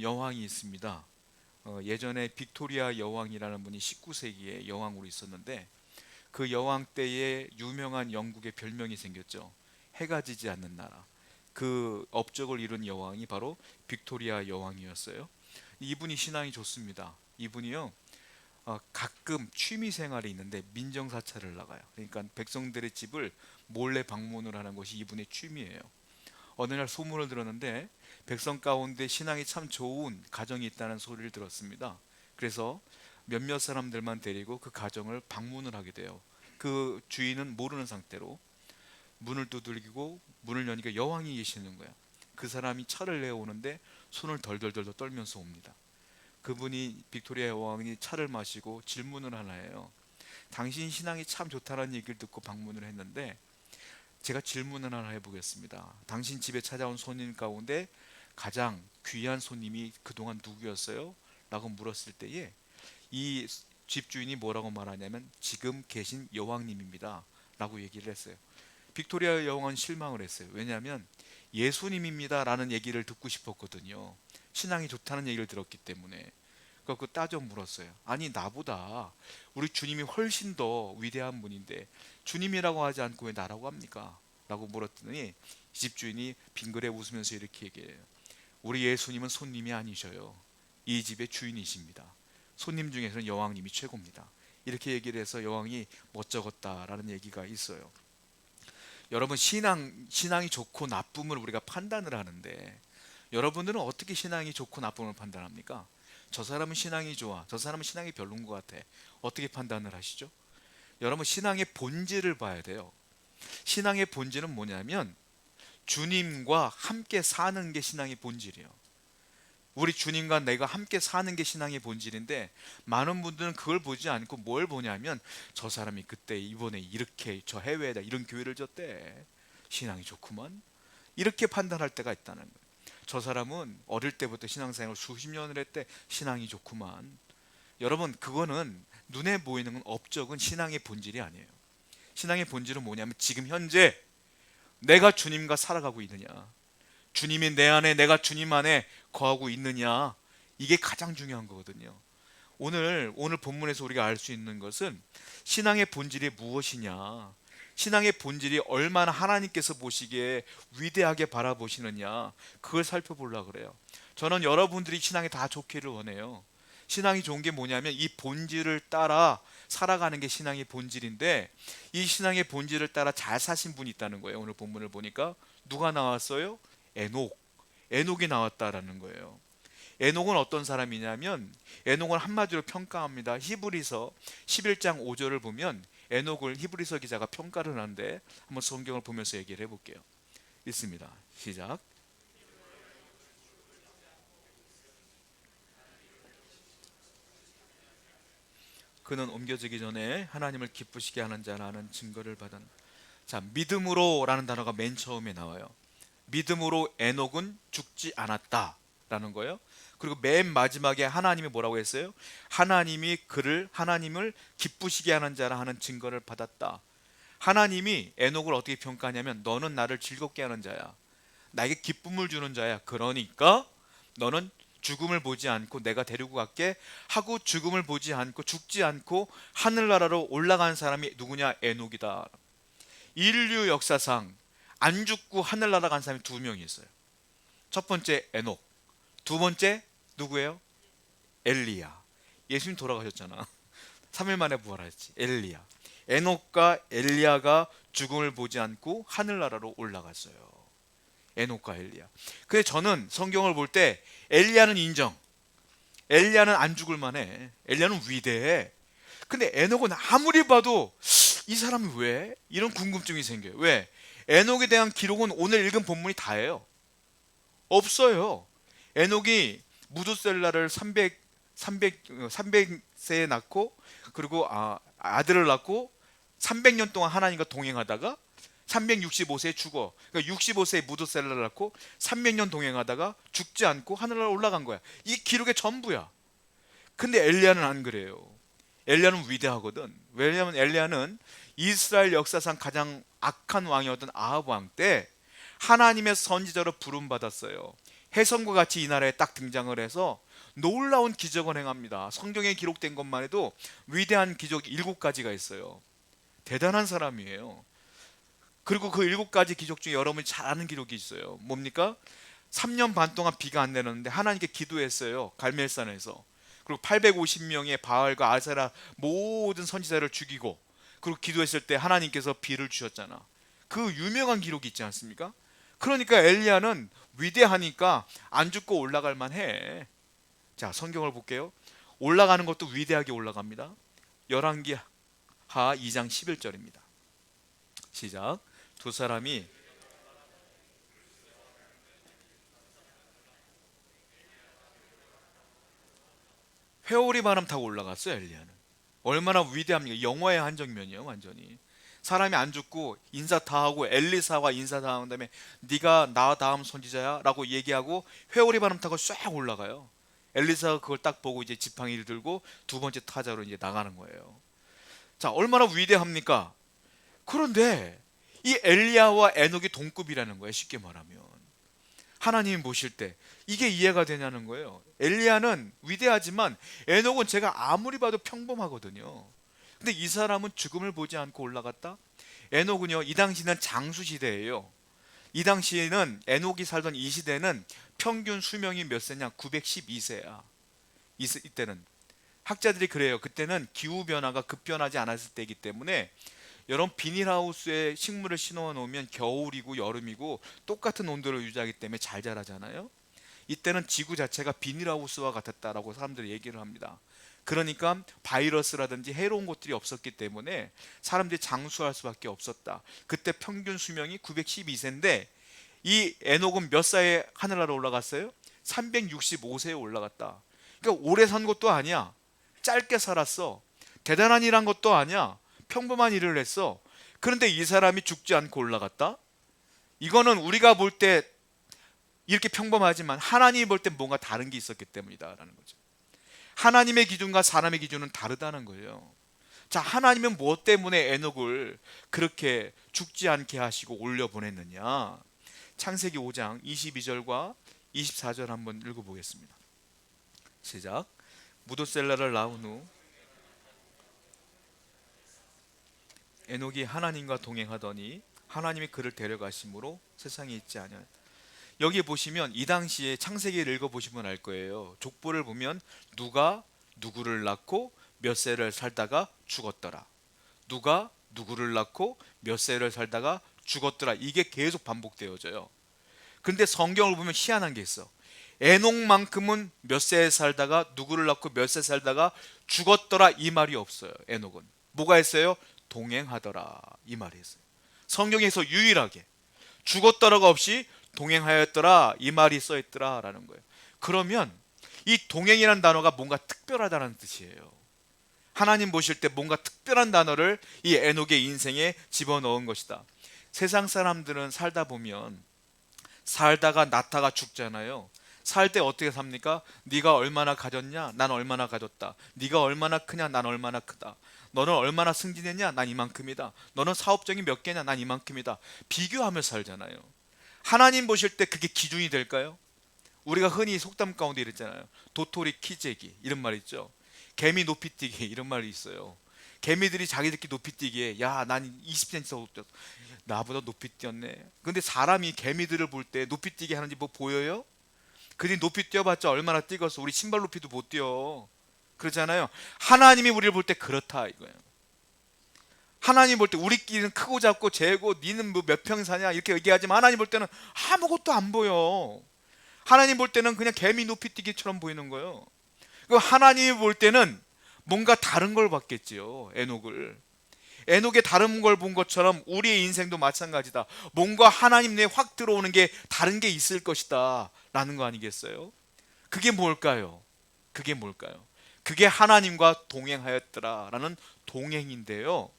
여왕이 있습니다. 예전에 빅토리아 여왕이라는 분이 19세기에 여왕으로 있었는데 그 여왕 때에 유명한 영국의 별명이 생겼죠. 해가 지지 않는 나라. 그 업적을 이룬 여왕이 바로 빅토리아 여왕이었어요. 이분이 신앙이 좋습니다. 이분이요, 가끔 취미 생활이 있는데 민정사찰을 나가요. 그러니까 백성들의 집을 몰래 방문을 하는 것이 이분의 취미예요. 어느 날 소문을 들었는데 백성 가운데 신앙이 참 좋은 가정이 있다는 소리를 들었습니다. 그래서 몇몇 사람들만 데리고 그 가정을 방문을 하게 돼요. 그 주인은 모르는 상태로 문을 두들기고 문을 여니까 여왕이 계시는 거야. 그 사람이 차를 내어오는데 손을 덜덜덜 떨면서 옵니다. 그분이 빅토리아 여왕이 차를 마시고 질문을 하나 해요. 당신 신앙이 참 좋다는 얘기를 듣고 방문을 했는데 제가 질문을 하나 해보겠습니다. 당신 집에 찾아온 손님 가운데 가장 귀한 손님이 그동안 누구였어요? 라고 물었을 때에 이 집주인이 뭐라고 말하냐면 지금 계신 여왕님입니다 라고 얘기를 했어요. 빅토리아 여왕은 실망을 했어요. 왜냐하면 예수님입니다 라는 얘기를 듣고 싶었거든요. 신앙이 좋다는 얘기를 들었기 때문에. 그 따져 물었어요. 아니, 나보다 우리 주님이 훨씬 더 위대한 분인데 주님이라고 하지 않고 왜 나라고 합니까? 라고 물었더니 집주인이 빙그레 웃으면서 이렇게 얘기해요. 우리 예수님은 손님이 아니셔요. 이 집의 주인이십니다. 손님 중에서는 여왕님이 최고입니다. 이렇게 얘기를 해서 여왕이 멋쩍었다라는 얘기가 있어요. 여러분, 신앙이 좋고 나쁨을 우리가 판단을 하는데 여러분들은 어떻게 신앙이 좋고 나쁨을 판단합니까? 저 사람은 신앙이 좋아, 저 사람은 신앙이 별로인 것 같아. 어떻게 판단을 하시죠? 여러분, 신앙의 본질을 봐야 돼요. 신앙의 본질은 뭐냐면 주님과 함께 사는 게 신앙의 본질이에요. 우리 주님과 내가 함께 사는 게 신앙의 본질인데 많은 분들은 그걸 보지 않고 뭘 보냐면 저 사람이 그때 이번에 이렇게 저 해외에다 이런 교회를 줬대, 신앙이 좋구만, 이렇게 판단할 때가 있다는 거예요. 저 사람은 어릴 때부터 신앙생활을 수십 년을 했대, 신앙이 좋구만. 여러분, 그거는 눈에 보이는 건 업적은 신앙의 본질이 아니에요. 신앙의 본질은 뭐냐면 지금 현재 내가 주님과 살아가고 있느냐, 주님이 내 안에, 내가 주님 안에 거하고 있느냐, 이게 가장 중요한 거거든요. 오늘 본문에서 우리가 알 수 있는 것은 신앙의 본질이 무엇이냐, 신앙의 본질이 얼마나 하나님께서 보시기에 위대하게 바라보시느냐, 그걸 살펴보려고 그래요. 저는 여러분들이 신앙이 다 좋기를 원해요. 신앙이 좋은 게 뭐냐면 이 본질을 따라 살아가는 게 신앙의 본질인데 이 신앙의 본질을 따라 잘 사신 분이 있다는 거예요. 오늘 본문을 보니까 누가 나왔어요? 에녹이 나왔다라는 거예요. 에녹은 어떤 사람이냐면 에녹은 한마디로 평가합니다. 히브리서 11장 5절을 보면 에녹을 히브리서 기자가 평가를 하는데 한번 성경을 보면서 얘기를 해볼게요. 읽습니다. 시작. 그는 옮겨지기 전에 하나님을 기쁘시게 하는 자라는 증거를 받은. 자, 믿음으로 라는 단어가 맨 처음에 나와요. 믿음으로 에녹은 죽지 않았다라는 거예요. 그리고 맨 마지막에 하나님이 뭐라고 했어요? 하나님을 기쁘시게 하는 자라 하는 증거를 받았다. 하나님이 에녹을 어떻게 평가하냐면 너는 나를 즐겁게 하는 자야, 나에게 기쁨을 주는 자야. 그러니까 너는 죽음을 보지 않고 내가 데리고 갈게 하고 죽음을 보지 않고 죽지 않고 하늘나라로 올라간 사람이 누구냐? 에녹이다. 인류 역사상 안 죽고 하늘나라 간 사람이 두 명이 있어요. 첫 번째 에녹, 두 번째 누구예요? 엘리야. 예수님 돌아가셨잖아. 3일 만에 부활했지. 엘리야. 에녹과 엘리야가 죽음을 보지 않고 하늘나라로 올라갔어요. 에녹과 엘리야. 근데 저는 성경을 볼 때 엘리야는 인정. 엘리야는 안 죽을 만해. 엘리야는 위대해. 근데 에녹은 아무리 봐도 이 사람이 왜? 이런 궁금증이 생겨요. 왜? 에녹에 대한 기록은 오늘 읽은 본문이 다예요. 없어요. 에녹이 무두셀라를 300세에 낳고 그리고 아들을 낳고 300년 동안 하나님과 동행하다가 365세에 죽어. 그러니까 65세에 무두셀라를 낳고 300년 동행하다가 죽지 않고 하늘나라 올라간 거야. 이 기록의 전부야. 근데 엘리야는 안 그래요. 엘리야는 위대하거든. 왜냐하면 엘리야는 이스라엘 역사상 가장 악한 왕이었던 아합 왕 때 하나님의 선지자로 부름 받았어요. 혜성과 같이 이 나라에 딱 등장을 해서 놀라운 기적을 행합니다. 성경에 기록된 것만 해도 위대한 기적 7가지가 있어요. 대단한 사람이에요. 그리고 그 7가지 기적 중에 여러분이 잘 아는 기록이 있어요. 뭡니까? 3년 반 동안 비가 안 내렸는데 하나님께 기도했어요. 갈멜산에서. 그리고 850명의 바알과 아세라 모든 선지자를 죽이고, 그리고 기도했을 때 하나님께서 비를 주셨잖아. 그 유명한 기록이 있지 않습니까? 그러니까 엘리야는 위대하니까 안 죽고 올라갈 만해. 자, 성경을 볼게요. 올라가는 것도 위대하게 올라갑니다. 열왕기하 2장 11절입니다. 시작. 두 사람이 회오리 바람 타고 올라갔어요. 엘리야는 얼마나 위대합니까? 영화의 한 장면이에요. 완전히 사람이 안 죽고 인사 다 하고, 엘리사와 인사 다 한 다음에 네가 나 다음 선지자야 라고 얘기하고 회오리 바람 타고 쫙 올라가요. 엘리사가 그걸 딱 보고 이제 지팡이를 들고 두 번째 타자로 이제 나가는 거예요. 자, 얼마나 위대합니까? 그런데 이 엘리야와 에녹이 동급이라는 거예요. 쉽게 말하면 하나님이 보실 때 이게 이해가 되냐는 거예요. 엘리야는 위대하지만 에녹은 제가 아무리 봐도 평범하거든요. 근데 이 사람은 죽음을 보지 않고 올라갔다? 에녹은요, 이 당시는 장수 시대예요. 이 당시에는 에녹이 살던 이 시대는 평균 수명이 몇 세냐? 912세야. 이때는 학자들이 그래요. 그때는 기후 변화가 급변하지 않았을 때이기 때문에, 여러분 비닐하우스에 식물을 심어 놓으면 겨울이고 여름이고 똑같은 온도를 유지하기 때문에 잘 자라잖아요. 이때는 지구 자체가 비닐하우스와 같았다라고 사람들이 얘기를 합니다. 그러니까 바이러스라든지 해로운 것들이 없었기 때문에 사람들이 장수할 수밖에 없었다. 그때 평균 수명이 912세인데 이 에녹은 몇 살에 하늘나라 올라갔어요? 365세에 올라갔다. 그러니까 오래 산 것도 아니야. 짧게 살았어. 대단한 일한 것도 아니야. 평범한 일을 했어. 그런데 이 사람이 죽지 않고 올라갔다? 이거는 우리가 볼 때 이렇게 평범하지만 하나님이 볼 때 뭔가 다른 게 있었기 때문이다라는 거죠. 하나님의 기준과 사람의 기준은 다르다는 거예요. 자, 하나님은 무엇 때문에 에녹을 그렇게 죽지 않게 하시고 올려보냈느냐? 창세기 5장 22절과 24절 한번 읽어보겠습니다. 시작. 무도셀라를 낳은 후 에녹이 하나님과 동행하더니 하나님이 그를 데려가심으로 세상에 있지 아니하였다. 여기 보시면 이 당시에 창세기를 읽어보시면 알 거예요. 족보를 보면 누가 누구를 낳고 몇 세를 살다가 죽었더라, 누가 누구를 낳고 몇 세를 살다가 죽었더라, 이게 계속 반복되어져요. 근데 성경을 보면 희한한 게 있어. 에녹만큼은 몇 세 살다가 누구를 낳고 몇 세 살다가 죽었더라 이 말이 없어요. 에녹은 뭐가 했어요? 동행하더라 이 말이 있어요. 성경에서 유일하게 죽었더라가 없이 동행하였더라 이 말이 써있더라 라는 거예요. 그러면 이 동행이라는 단어가 뭔가 특별하다는 뜻이에요. 하나님 보실 때 뭔가 특별한 단어를 이 에녹의 인생에 집어넣은 것이다. 세상 사람들은 살다 보면 살다가 낳다가 죽잖아요. 살 때 어떻게 삽니까? 네가 얼마나 가졌냐? 난 얼마나 가졌다. 네가 얼마나 크냐? 난 얼마나 크다. 너는 얼마나 승진했냐? 난 이만큼이다. 너는 사업적인 몇 개냐? 난 이만큼이다. 비교하며 살잖아요. 하나님 보실 때 그게 기준이 될까요? 우리가 흔히 속담 가운데 이랬잖아요. 도토리 키재기 이런 말 있죠. 개미 높이뛰기 이런 말이 있어요. 개미들이 자기들끼리 높이뛰기에 야, 난 20cm 더 뛰었어. 나보다 높이 뛰었네. 근데 사람이 개미들을 볼 때 높이뛰기 하는지 뭐 보여요? 그들이 높이 뛰어봤자 얼마나 뛰겠어. 우리 신발 높이도 못 뛰어. 그렇잖아요. 하나님이 우리를 볼 때 그렇다 이거예요. 하나님 볼 때 우리끼리는 크고 작고 재고 니는 뭐 몇 평 사냐 이렇게 얘기하지만 하나님 볼 때는 아무것도 안 보여. 하나님 볼 때는 그냥 개미 높이 뛰기처럼 보이는 거예요. 그 하나님이 볼 때는 뭔가 다른 걸 봤겠지요. 에녹의 다른 걸 본 것처럼 우리의 인생도 마찬가지다. 뭔가 하나님 내에 확 들어오는 게 다른 게 있을 것이다 라는 거 아니겠어요? 그게 뭘까요? 그게 뭘까요? 그게 하나님과 동행하였더라 라는 동행인데요,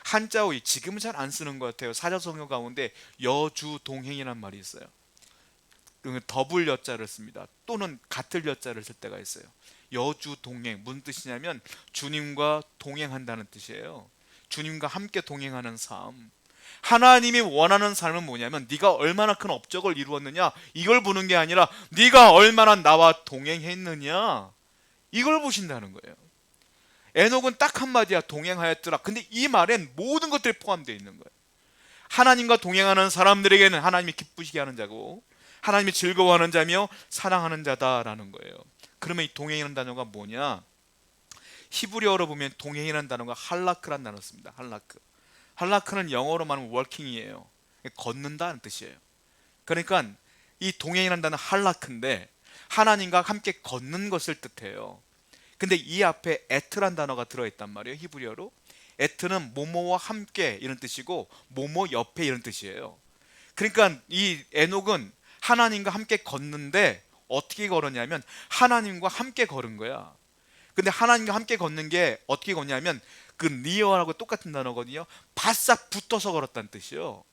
한자어이 지금은 잘 안 쓰는 것 같아요. 사자성어 가운데 여주 동행이란 말이 있어요. 더블 여자를 씁니다. 또는 같을 여자를 쓸 때가 있어요. 여주 동행, 무슨 뜻이냐면 주님과 동행한다는 뜻이에요. 주님과 함께 동행하는 삶. 하나님이 원하는 삶은 뭐냐면 네가 얼마나 큰 업적을 이루었느냐 이걸 보는 게 아니라 네가 얼마나 나와 동행했느냐 이걸 보신다는 거예요. 에녹은 딱 한마디야, 동행하였더라. 근데 이 말엔 모든 것들이 포함되어 있는 거예요. 하나님과 동행하는 사람들에게는 하나님이 기쁘시게 하는 자고 하나님이 즐거워하는 자며 사랑하는 자다라는 거예요. 그러면 이 동행이라는 단어가 뭐냐? 히브리어로 보면 동행이라는 단어가 할라크라는 단어를 씁니다. 할라크. 할라크는 영어로 말하면 워킹이에요. 걷는다는 뜻이에요. 그러니까 이 동행이라는 단어는 할라크인데 하나님과 함께 걷는 것을 뜻해요. 근데 이 앞에 에트란 단어가 들어있단 말이에요. 히브리어로. 에트는 모모와 함께 이런 뜻이고 모모 옆에 이런 뜻이에요. 그러니까 이 에녹은 하나님과 함께 걷는데 어떻게 걸었냐면 하나님과 함께 걸은 거야. 근데 하나님과 함께 걷는 게 어떻게 걷냐면 그 니어하고 똑같은 단어거든요. 바싹 붙어서 걸었다는 뜻이요.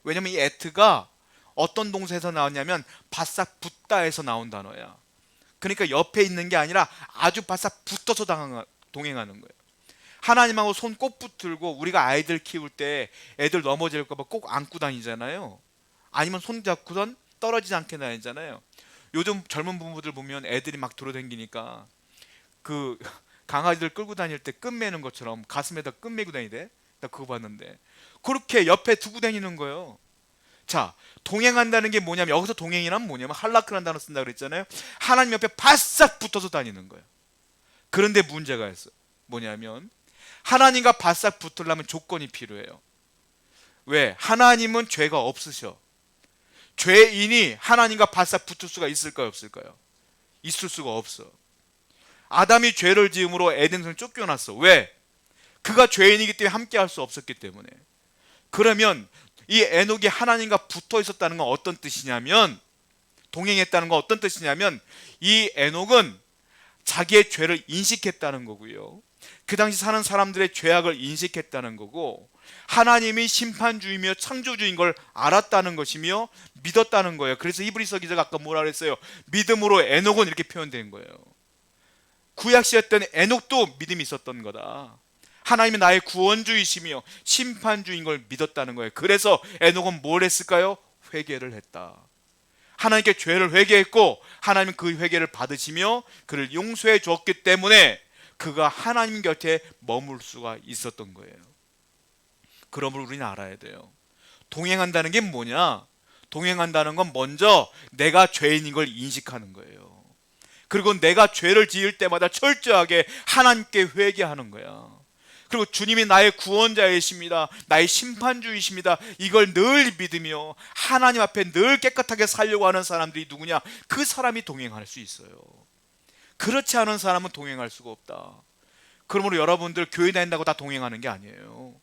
왜냐면 이 에트가 어떤 동사에서 나왔냐면 바싹 붙다에서 나온 단어야. 그러니까 옆에 있는 게 아니라 아주 바싹 붙어서 동행하는 거예요. 하나님하고 손 꼭 붙들고 우리가 아이들 키울 때 애들 넘어질까 봐 꼭 안고 다니잖아요. 아니면 손 잡고선 떨어지지 않게 다니잖아요. 요즘 젊은 부부들 보면 애들이 막 돌아다니니까 그 강아지들 끌고 다닐 때 끈 매는 것처럼 가슴에다 끈 매고 다니대. 나 그거 봤는데 그렇게 옆에 두고 다니는 거예요. 자, 동행한다는 게 뭐냐면 여기서 동행이란 뭐냐면 할라크라는 단어 쓴다 그랬잖아요. 하나님 옆에 바싹 붙어서 다니는 거예요. 그런데 문제가 있어요. 뭐냐면 하나님과 바싹 붙으려면 조건이 필요해요. 왜? 하나님은 죄가 없으셔. 죄인이 하나님과 바싹 붙을 수가 있을까요, 없을까요? 있을 수가 없어. 아담이 죄를 지음으로 에덴에서 쫓겨났어. 왜? 그가 죄인이기 때문에 함께 할 수 없었기 때문에. 그러면 이 에녹이 하나님과 붙어 있었다는 건 어떤 뜻이냐면, 동행했다는 건 어떤 뜻이냐면, 이 에녹은 자기의 죄를 인식했다는 거고요. 그 당시 사는 사람들의 죄악을 인식했다는 거고, 하나님이 심판주이며 창조주인 걸 알았다는 것이며 믿었다는 거예요. 그래서 히브리서 기자가 아까 뭐라 그랬어요? 믿음으로 에녹은 이렇게 표현된 거예요. 구약시였던 에녹도 믿음이 있었던 거다. 하나님이 나의 구원주이시며 심판주인 걸 믿었다는 거예요. 그래서 에녹은 뭘 했을까요? 회개를 했다. 하나님께 죄를 회개했고 하나님은 그 회개를 받으시며 그를 용서해 주었기 때문에 그가 하나님 곁에 머물 수가 있었던 거예요. 그러므로 우리는 알아야 돼요. 동행한다는 게 뭐냐? 동행한다는 건 먼저 내가 죄인인 걸 인식하는 거예요. 그리고 내가 죄를 지을 때마다 철저하게 하나님께 회개하는 거야. 그리고 주님이 나의 구원자이십니다. 나의 심판주이십니다. 이걸 늘 믿으며 하나님 앞에 늘 깨끗하게 살려고 하는 사람들이 누구냐? 그 사람이 동행할 수 있어요. 그렇지 않은 사람은 동행할 수가 없다. 그러므로 여러분들 교회 다닌다고 다 동행하는 게 아니에요.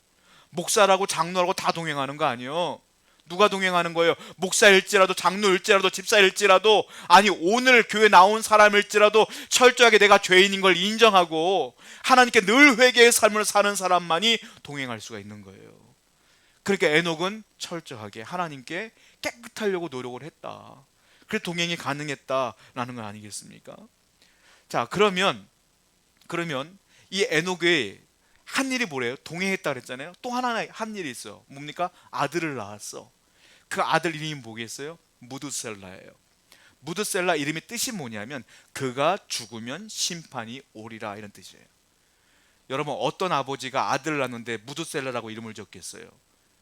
목사라고 장로라고 다 동행하는 거 아니에요. 누가 동행하는 거예요? 목사일지라도 장로일지라도 집사일지라도 아니 오늘 교회 나온 사람일지라도 철저하게 내가 죄인인 걸 인정하고 하나님께 늘 회개의 삶을 사는 사람만이 동행할 수가 있는 거예요. 그러니까 에녹은 철저하게 하나님께 깨끗하려고 노력을 했다. 그래서 동행이 가능했다라는 건 아니겠습니까? 자, 그러면 이 에녹의 한 일이 뭐래요? 동행했다 그랬잖아요. 또 하나 한 일이 있어요. 뭡니까? 아들을 낳았어. 그 아들 이름이 뭐겠어요? 무드셀라예요. 무드셀라 이름의 뜻이 뭐냐면 그가 죽으면 심판이 오리라 이런 뜻이에요. 여러분 어떤 아버지가 아들을 낳는데 무드셀라라고 이름을 적겠어요?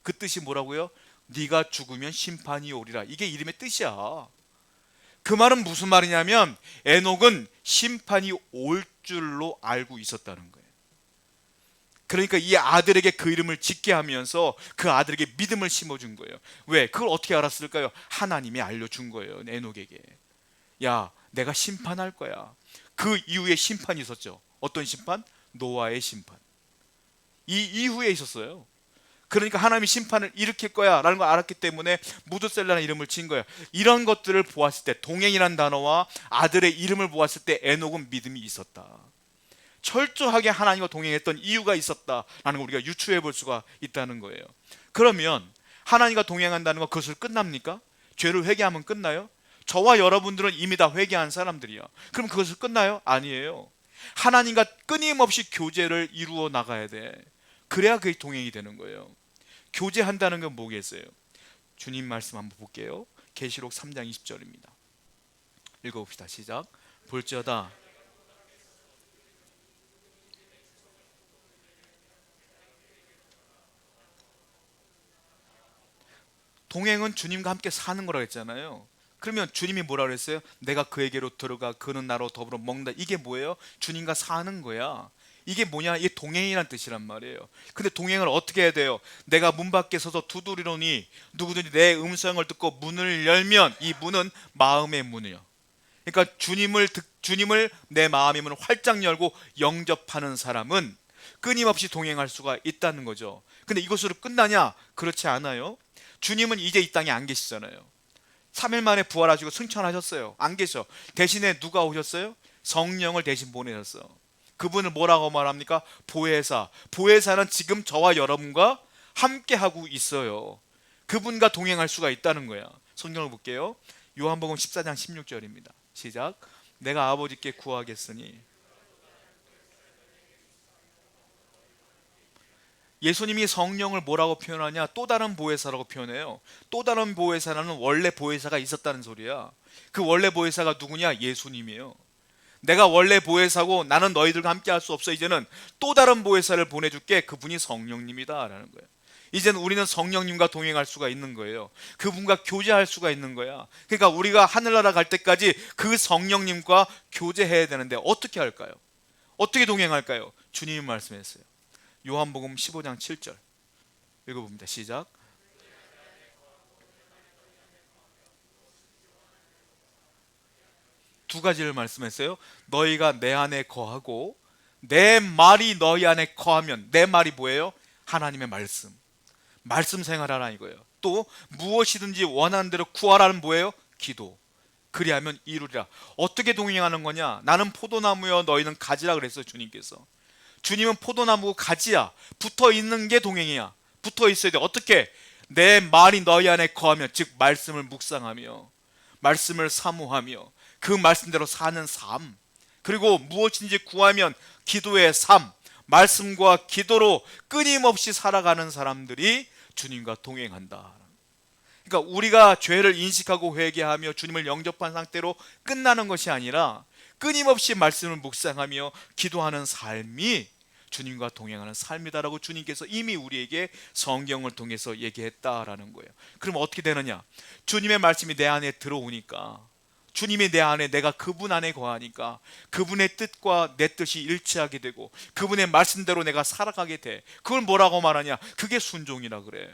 그 뜻이 뭐라고요? 네가 죽으면 심판이 오리라. 이게 이름의 뜻이야. 그 말은 무슨 말이냐면 에녹은 심판이 올 줄로 알고 있었다는 거예요. 그러니까 이 아들에게 그 이름을 짓게 하면서 그 아들에게 믿음을 심어준 거예요. 왜? 그걸 어떻게 알았을까요? 하나님이 알려준 거예요. 에녹에게. 야, 내가 심판할 거야. 그 이후에 심판이 있었죠. 어떤 심판? 노아의 심판. 이 이후에 있었어요. 그러니까 하나님이 심판을 일으킬 거야 라는 걸 알았기 때문에 무드셀라라는 이름을 지은 거예요. 이런 것들을 보았을 때 동행이라는 단어와 아들의 이름을 보았을 때 에녹은 믿음이 있었다. 철저하게 하나님과 동행했던 이유가 있었다라는 걸 우리가 유추해 볼 수가 있다는 거예요. 그러면 하나님과 동행한다는 건 그것을 끝납니까? 죄를 회개하면 끝나요? 저와 여러분들은 이미 다 회개한 사람들이야. 그럼 그것을 끝나요? 아니에요. 하나님과 끊임없이 교제를 이루어 나가야 돼. 그래야 그게 동행이 되는 거예요. 교제한다는 건 뭐겠어요? 주님 말씀 한번 볼게요. 계시록 3장 20절입니다. 읽어봅시다. 시작. 볼지어다 동행은 주님과 함께 사는 거라고 했잖아요. 그러면 주님이 뭐라 그랬어요? 내가 그에게로 들어가 그는 나로 더불어 먹는다. 이게 뭐예요? 주님과 사는 거야. 이게 뭐냐? 이게 동행이란 뜻이란 말이에요. 근데 동행을 어떻게 해야 돼요? 내가 문 밖에 서서 두드리노니 누구든지 내 음성을 듣고 문을 열면, 이 문은 마음의 문이요. 그러니까 주님을 내 마음의 문을 활짝 열고 영접하는 사람은 끊임없이 동행할 수가 있다는 거죠. 근데 이것으로 끝나냐? 그렇지 않아요. 주님은 이제 이 땅에 안 계시잖아요. 3일 만에 부활하시고 승천하셨어요. 안 계셔. 대신에 누가 오셨어요? 성령을 대신 보내셨어. 그분을 뭐라고 말합니까? 보혜사. 보혜사는 지금 저와 여러분과 함께 하고 있어요. 그분과 동행할 수가 있다는 거야. 성경을 볼게요. 요한복음 14장 16절입니다. 시작. 내가 아버지께 구하겠으니. 예수님이 성령을 뭐라고 표현하냐? 또 다른 보혜사라고 표현해요. 또 다른 보혜사라는 원래 보혜사가 있었다는 소리야. 그 원래 보혜사가 누구냐? 예수님이에요. 내가 원래 보혜사고 나는 너희들과 함께 할 수 없어. 이제는 또 다른 보혜사를 보내줄게. 그분이 성령님이다 라는 거예요. 이제는 우리는 성령님과 동행할 수가 있는 거예요. 그분과 교제할 수가 있는 거야. 그러니까 우리가 하늘나라 갈 때까지 그 성령님과 교제해야 되는데 어떻게 할까요? 어떻게 동행할까요? 주님이 말씀했어요. 요한복음 15장 7절 읽어봅니다. 시작. 두 가지를 말씀했어요. 너희가 내 안에 거하고 내 말이 너희 안에 거하면. 내 말이 뭐예요? 하나님의 말씀 생활하라 이거예요. 또 무엇이든지 원하는 대로 구하라는 뭐예요? 기도. 그리하면 이루리라. 어떻게 동행하는 거냐? 나는 포도나무여 너희는 가지라 그랬어요. 주님께서. 주님은 포도나무고 가지야. 붙어 있는 게 동행이야. 붙어 있어야 돼. 어떻게? 내 말이 너희 안에 거하며, 즉 말씀을 묵상하며 말씀을 사모하며 그 말씀대로 사는 삶, 그리고 무엇인지 구하면 기도의 삶, 말씀과 기도로 끊임없이 살아가는 사람들이 주님과 동행한다. 그러니까 우리가 죄를 인식하고 회개하며 주님을 영접한 상태로 끝나는 것이 아니라 끊임없이 말씀을 묵상하며 기도하는 삶이 주님과 동행하는 삶이다라고 주님께서 이미 우리에게 성경을 통해서 얘기했다라는 거예요. 그럼 어떻게 되느냐? 주님의 말씀이 내 안에 들어오니까, 주님이 내 안에, 내가 그분 안에 거하니까 그분의 뜻과 내 뜻이 일치하게 되고 그분의 말씀대로 내가 살아가게 돼. 그걸 뭐라고 말하냐? 그게 순종이라 그래.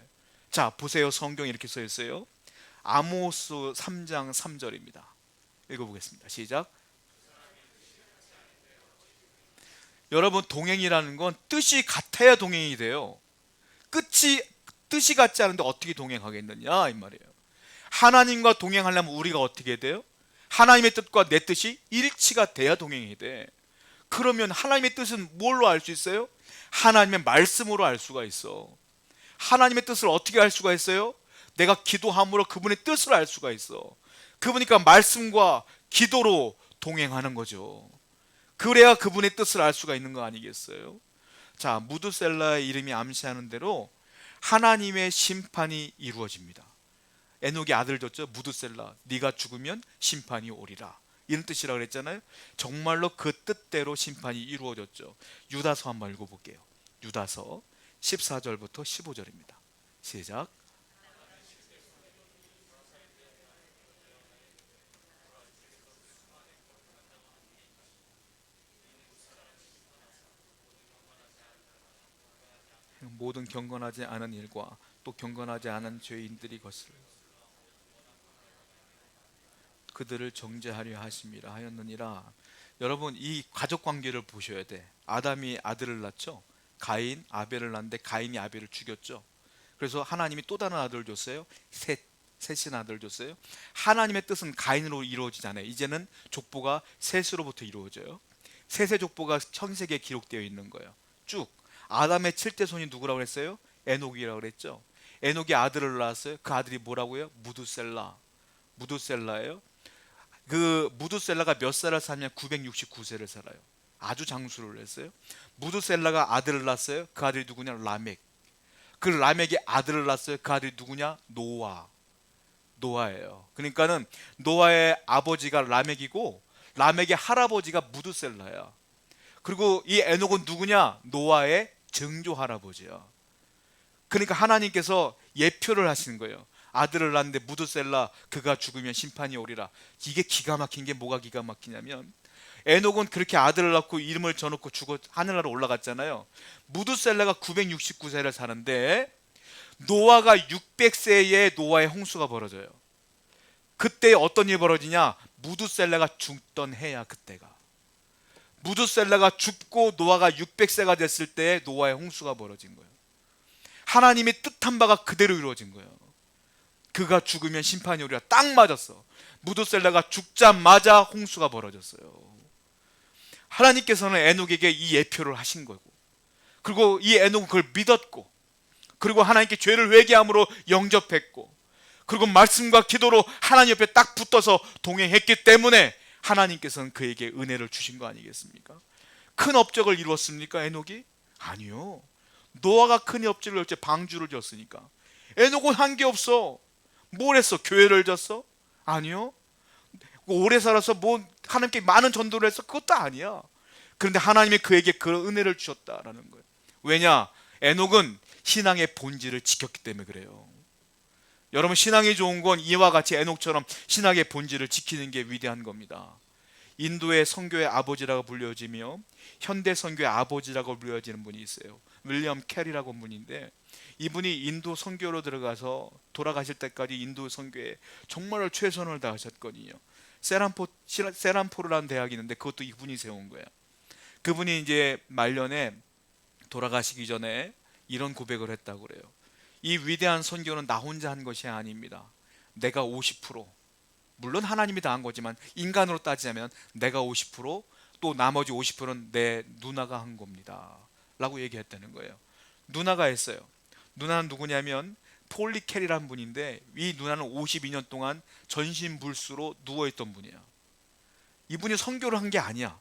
자, 보세요. 성경에 이렇게 써 있어요. 아모스 3장 3절입니다. 읽어보겠습니다. 시작. 여러분, 동행이라는 건 뜻이 같아야 동행이 돼요. 뜻이 같지 않은데 어떻게 동행하겠느냐 이 말이에요. 하나님과 동행하려면 우리가 어떻게 돼요? 하나님의 뜻과 내 뜻이 일치가 돼야 동행이 돼. 그러면 하나님의 뜻은 뭘로 알 수 있어요? 하나님의 말씀으로 알 수가 있어. 하나님의 뜻을 어떻게 알 수가 있어요? 내가 기도함으로 그분의 뜻을 알 수가 있어. 그러니까 말씀과 기도로 동행하는 거죠. 그래야 그분의 뜻을 알 수가 있는 거 아니겠어요? 자, 무드셀라의 이름이 암시하는 대로 하나님의 심판이 이루어집니다. 에녹이 아들 줬죠. 무드셀라, 네가 죽으면 심판이 오리라, 이런 뜻이라고 그랬잖아요. 정말로 그 뜻대로 심판이 이루어졌죠. 유다서 한번 읽어볼게요. 유다서 14절부터 15절입니다. 시작. 모든 경건하지 않은 일과 또 경건하지 않은 죄인들이 것을 그들을 정죄하려 하심이라 하였느니라. 여러분, 이 가족 관계를 보셔야 돼. 아담이 아들을 낳죠. 가인 아벨을 낳는데 가인이 아벨을 죽였죠. 그래서 하나님이 또 다른 아들을 줬어요. 셋인 아들을 줬어요. 하나님의 뜻은 가인으로 이루어지잖아요. 이제는 족보가 셋으로부터 이루어져요. 셋의 족보가 창세기에 기록되어 있는 거예요. 쭉. 아담의 7대 손이 누구라고 했어요? 에녹이라고 그랬죠. 에녹이 아들을 낳았어요. 그 아들이 뭐라고요? 무두셀라예요. 그 무두셀라가 몇 살을 살면 969세를 살아요. 아주 장수를 했어요. 무두셀라가 아들을 낳았어요. 그 아들이 누구냐? 라멕. 그 라멕이 아들을 낳았어요. 그 아들이 누구냐? 노아예요. 그러니까는 노아의 아버지가 라멕이고 라멕의 할아버지가 무드셀라야. 그리고 이 에녹은 누구냐? 노아의 증조 할아버지야. 그러니까 하나님께서 예표를 하시는 거예요. 아들을 낳는데 무드셀라, 그가 죽으면 심판이 오리라. 이게 기가 막힌 게 뭐가 기가 막히냐면, 에녹은 그렇게 아들을 낳고 이름을 져놓고 죽어 하늘나라 올라갔잖아요. 무드셀라가 969세를 사는데 노아가 600세에 노아의 홍수가 벌어져요. 그때 어떤 일이 벌어지냐? 무드셀라가 죽던 해야. 그때가 무드셀라가 죽고 노아가 600세가 됐을 때 노아의 홍수가 벌어진 거예요. 하나님이 뜻한 바가 그대로 이루어진 거예요. 그가 죽으면 심판이 오리라. 딱 맞았어. 무드셀라가 죽자마자 홍수가 벌어졌어요. 하나님께서는 에녹에게 이 예표를 하신 거고, 그리고 이 에녹은 그걸 믿었고, 그리고 하나님께 죄를 회개함으로 영접했고, 그리고 말씀과 기도로 하나님 옆에 딱 붙어서 동행했기 때문에 하나님께서는 그에게 은혜를 주신 거 아니겠습니까? 큰 업적을 이루었습니까, 에녹이? 아니요. 노아가 큰 업적을 이루었지. 방주를 졌으니까. 에녹은 한 게 없어. 뭘 했어? 교회를 졌어? 아니요. 오래 살아서 뭐 하나님께 많은 전도를 했어? 그것도 아니야. 그런데 하나님이 그에게 그 은혜를 주셨다라는 거예요. 왜냐? 에녹은 신앙의 본질을 지켰기 때문에 그래요. 여러분, 신앙이 좋은 건 이와 같이 에녹처럼 신앙의 본질을 지키는 게 위대한 겁니다. 인도의 선교의 아버지라고 불려지며 현대 선교의 아버지라고 불려지는 분이 있어요. 윌리엄 캐리라고 한 분인데, 이분이 인도 선교로 들어가서 돌아가실 때까지 인도 선교에 정말 최선을 다하셨거든요. 세란포르라는 대학이 있는데 그것도 이분이 세운 거예요. 그분이 이제 말년에 돌아가시기 전에 이런 고백을 했다고 그래요. 이 위대한 선교는 나 혼자 한 것이 아닙니다. 내가 50%, 물론 하나님이 다 한 거지만 인간으로 따지자면 내가 50%또 나머지 50%는 내 누나가 한 겁니다 라고 얘기했다는 거예요. 누나가 했어요. 누나는 누구냐면 폴리 캐리라는 분인데, 이 누나는 52년 동안 전신불수로 누워있던 분이야. 이분이 선교를 한 게 아니야.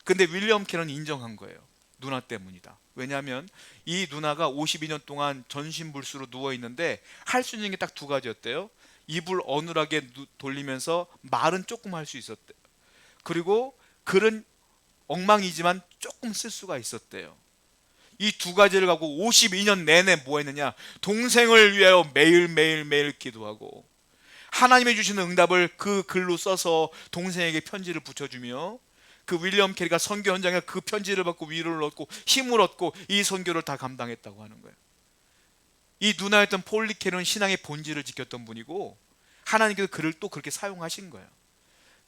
근데 윌리엄 캐리는 인정한 거예요. 누나 때문이다. 왜냐하면 이 누나가 52년 동안 전신불수로 누워있는데 할 수 있는 게 딱 두 가지였대요. 입을 어눌하게 돌리면서 말은 조금 할 수 있었대요. 그리고 글은 엉망이지만 조금 쓸 수가 있었대요. 이 두 가지를 갖고 52년 내내 뭐 했느냐? 동생을 위하여 매일 기도하고, 하나님이 주시는 응답을 그 글로 써서 동생에게 편지를 붙여주며, 그 윌리엄 캐리가 선교 현장에 그 편지를 받고 위로를 얻고 힘을 얻고 이 선교를 다 감당했다고 하는 거예요. 이 누나였던 폴리 캐리는 신앙의 본질을 지켰던 분이고, 하나님께서 그를 또 그렇게 사용하신 거예요.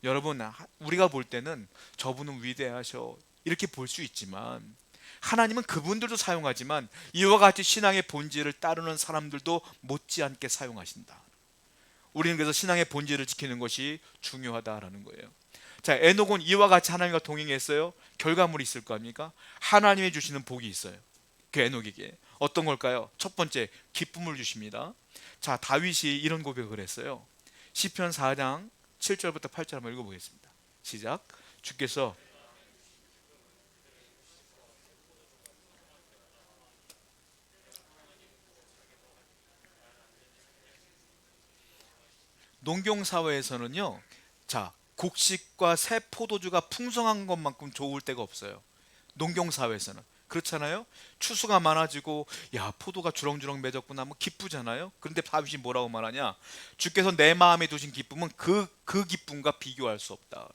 여러분, 우리가 볼 때는 저분은 위대하셔 이렇게 볼 수 있지만, 하나님은 그분들도 사용하지만 이와 같이 신앙의 본질을 따르는 사람들도 못지않게 사용하신다. 우리는 그래서 신앙의 본질을 지키는 것이 중요하다라는 거예요. 자, 에녹은 이와 같이 하나님과 동행했어요. 결과물이 있을 거 아닙니까? 하나님이 주시는 복이 있어요. 그 에녹에게 어떤 걸까요? 첫 번째, 기쁨을 주십니다. 자, 다윗이 이런 고백을 했어요. 시편 4장 7절부터 8절 한번 읽어보겠습니다. 시작. 주께서 농경사회에서는요, 자, 곡식과 새 포도주가 풍성한 것만큼 좋을 때가 없어요. 농경사회에서는 그렇잖아요. 추수가 많아지고 야, 포도가 주렁주렁 맺었구나, 뭐 기쁘잖아요. 그런데 다윗이 뭐라고 말하냐? 주께서 내 마음에 두신 기쁨은 그 기쁨과 비교할 수 없다.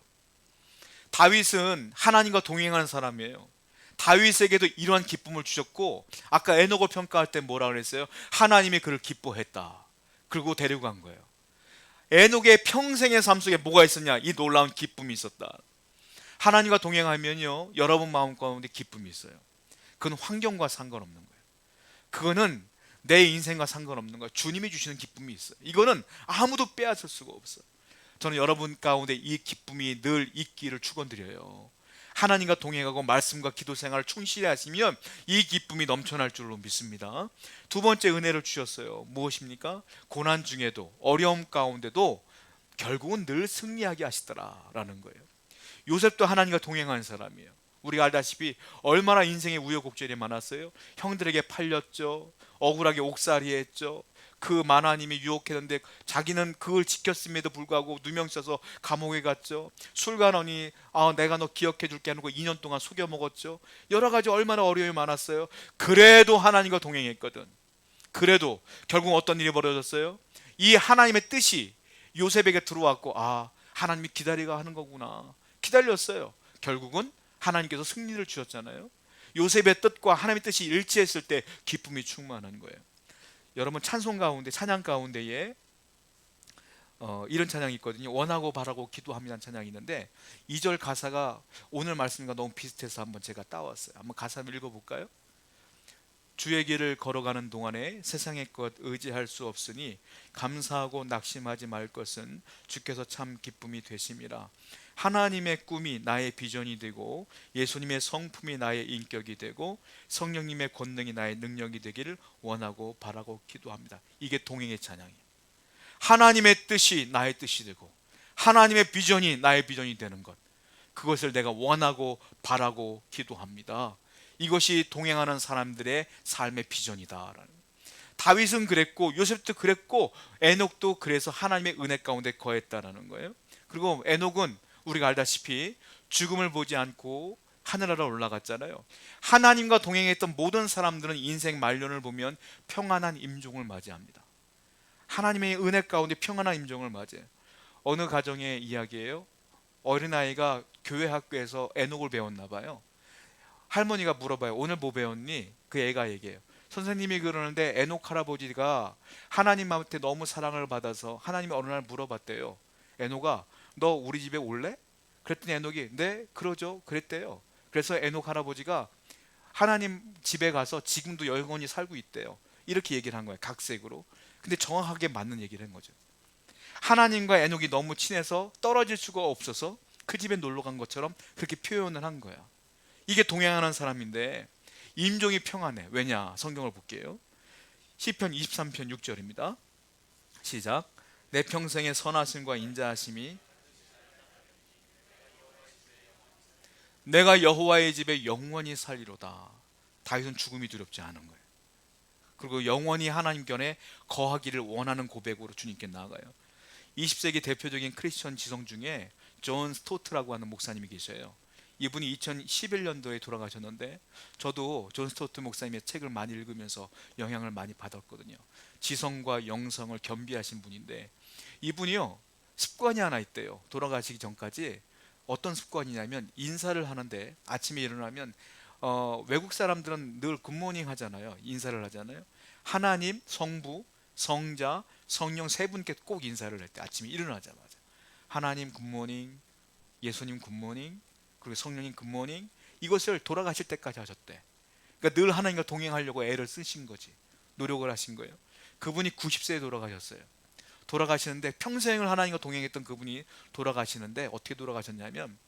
다윗은 하나님과 동행하는 사람이에요. 다윗에게도 이러한 기쁨을 주셨고, 아까 에녹을 평가할 때 뭐라 그랬어요? 하나님이 그를 기뻐했다. 그리고 데려간 거예요. 에녹의 평생의 삶 속에 뭐가 있었냐? 이 놀라운 기쁨이 있었다. 하나님과 동행하면요, 여러분 마음 가운데 기쁨이 있어요. 그건 환경과 상관없는 거예요. 그거는 내 인생과 상관없는 거예요. 주님이 주시는 기쁨이 있어요. 이거는 아무도 빼앗을 수가 없어요. 저는 여러분 가운데 이 기쁨이 늘 있기를 축원드려요. 하나님과 동행하고 말씀과 기도 생활을 충실히 하시면 이 기쁨이 넘쳐날 줄로 믿습니다. 두 번째 은혜를 주셨어요. 무엇입니까? 고난 중에도, 어려움 가운데도 결국은 늘 승리하게 하시더라라는 거예요. 요셉도 하나님과 동행하는 사람이에요. 우리가 알다시피 얼마나 인생의 우여곡절이 많았어요. 형들에게 팔렸죠. 억울하게 옥살이 했죠. 그 만화님이 유혹했는데 자기는 그걸 지켰음에도 불구하고 누명 써서 감옥에 갔죠. 술관원이 내가 너 기억해 줄게 하는 거 2년 동안 속여 먹었죠. 여러 가지 얼마나 어려움이 많았어요. 그래도 하나님과 동행했거든. 그래도 결국 어떤 일이 벌어졌어요? 이 하나님의 뜻이 요셉에게 들어왔고, 하나님이 기다리가 하는 거구나. 기다렸어요. 결국은 하나님께서 승리를 주셨잖아요. 요셉의 뜻과 하나님의 뜻이 일치했을 때 기쁨이 충만한 거예요. 여러분, 찬송 가운데, 찬양 가운데에 이런 찬양이 있거든요. 원하고 바라고 기도함이라는 찬양이 있는데 2절 가사가 오늘 말씀과 너무 비슷해서 한번 제가 따왔어요. 한번 가사 한번 읽어볼까요? 주의 길을 걸어가는 동안에 세상의 것 의지할 수 없으니 감사하고 낙심하지 말 것은 주께서 참 기쁨이 되심이라. 하나님의 꿈이 나의 비전이 되고 예수님의 성품이 나의 인격이 되고 성령님의 권능이 나의 능력이 되기를 원하고 바라고 기도합니다. 이게 동행의 찬양이에요. 하나님의 뜻이 나의 뜻이 되고 하나님의 비전이 나의 비전이 되는 것, 그것을 내가 원하고 바라고 기도합니다. 이것이 동행하는 사람들의 삶의 비전이다라는. 다윗은 그랬고 요셉도 그랬고 에녹도 그래서 하나님의 은혜 가운데 거했다라는 거예요. 그리고 에녹은 우리가 알다시피 죽음을 보지 않고 하늘나라 올라갔잖아요. 하나님과 동행했던 모든 사람들은 인생 말년을 보면 평안한 임종을 맞이합니다. 하나님의 은혜 가운데 평안한 임종을 맞이해요. 어느 가정의 이야기예요. 어린아이가 교회 학교에서 에녹을 배웠나 봐요. 할머니가 물어봐요. 오늘 뭐 배웠니? 그 애가 얘기해요. 선생님이 그러는데 에녹 할아버지가 하나님한테 너무 사랑을 받아서 하나님이 어느 날 물어봤대요. 에녹아, 너 우리 집에 올래? 그랬더니 에녹이 네 그러죠 그랬대요. 그래서 에녹 할아버지가 하나님 집에 가서 지금도 영원히 살고 있대요. 이렇게 얘기를 한 거예요. 각색으로. 근데 정확하게 맞는 얘기를 한 거죠. 하나님과 에녹이 너무 친해서 떨어질 수가 없어서 그 집에 놀러 간 것처럼 그렇게 표현을 한 거야. 이게 동행하는 사람인데 임종이 평안해. 왜냐? 성경을 볼게요. 시편 23편 6절입니다. 시작. 내 평생의 선하심과 인자하심이 내가 여호와의 집에 영원히 살리로다. 다윗은 죽음이 두렵지 않은 거예요. 그리고 영원히 하나님 곁에 거하기를 원하는 고백으로 주님께 나아가요. 20세기 대표적인 크리스천 지성 중에 존 스토트라고 하는 목사님이 계셔요. 이분이 2011년도에 돌아가셨는데 저도 존 스토트 목사님의 책을 많이 읽으면서 영향을 많이 받았거든요. 지성과 영성을 겸비하신 분인데 이분이요, 습관이 하나 있대요. 돌아가시기 전까지. 어떤 습관이냐면 인사를 하는데 아침에 일어나면 외국 사람들은 늘 굿모닝 하잖아요. 인사를 하잖아요. 하나님, 성부, 성자, 성령 세 분께 꼭 인사를 할 때 아침에 일어나자마자 하나님 굿모닝, 예수님 굿모닝, 그리고 성령님 굿모닝, 이것을 돌아가실 때까지 하셨대. 그러니까 늘 하나님과 동행하려고 애를 쓰신 거지. 노력을 하신 거예요. 그분이 90세에 돌아가셨어요. 돌아가시는데 평생을 하나님과 동행했던 그분이 돌아가시는데 어떻게 돌아가셨냐면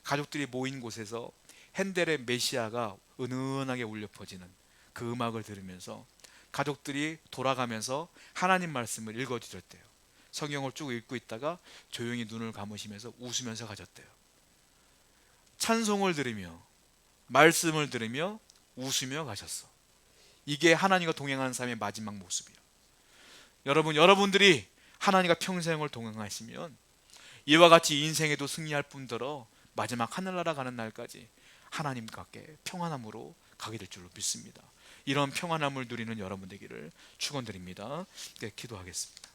가족들이 모인 곳에서 핸델의 메시아가 은은하게 울려 퍼지는 그 음악을 들으면서 가족들이 돌아가면서 하나님 말씀을 읽어주셨대요. 성경을 쭉 읽고 있다가 조용히 눈을 감으시면서 웃으면서 가셨대요. 찬송을 들으며 말씀을 들으며 웃으며 가셨어. 이게 하나님과 동행하는 삶의 마지막 모습이에요. 여러분들이 하나님과 평생을 동행하시면 이와 같이 인생에도 승리할 뿐더러 마지막 하늘나라 가는 날까지 하나님과 함께 평안함으로 가게 될 줄로 믿습니다. 이런 평안함을 누리는 여러분 되기를 축원드립니다. 기도하겠습니다.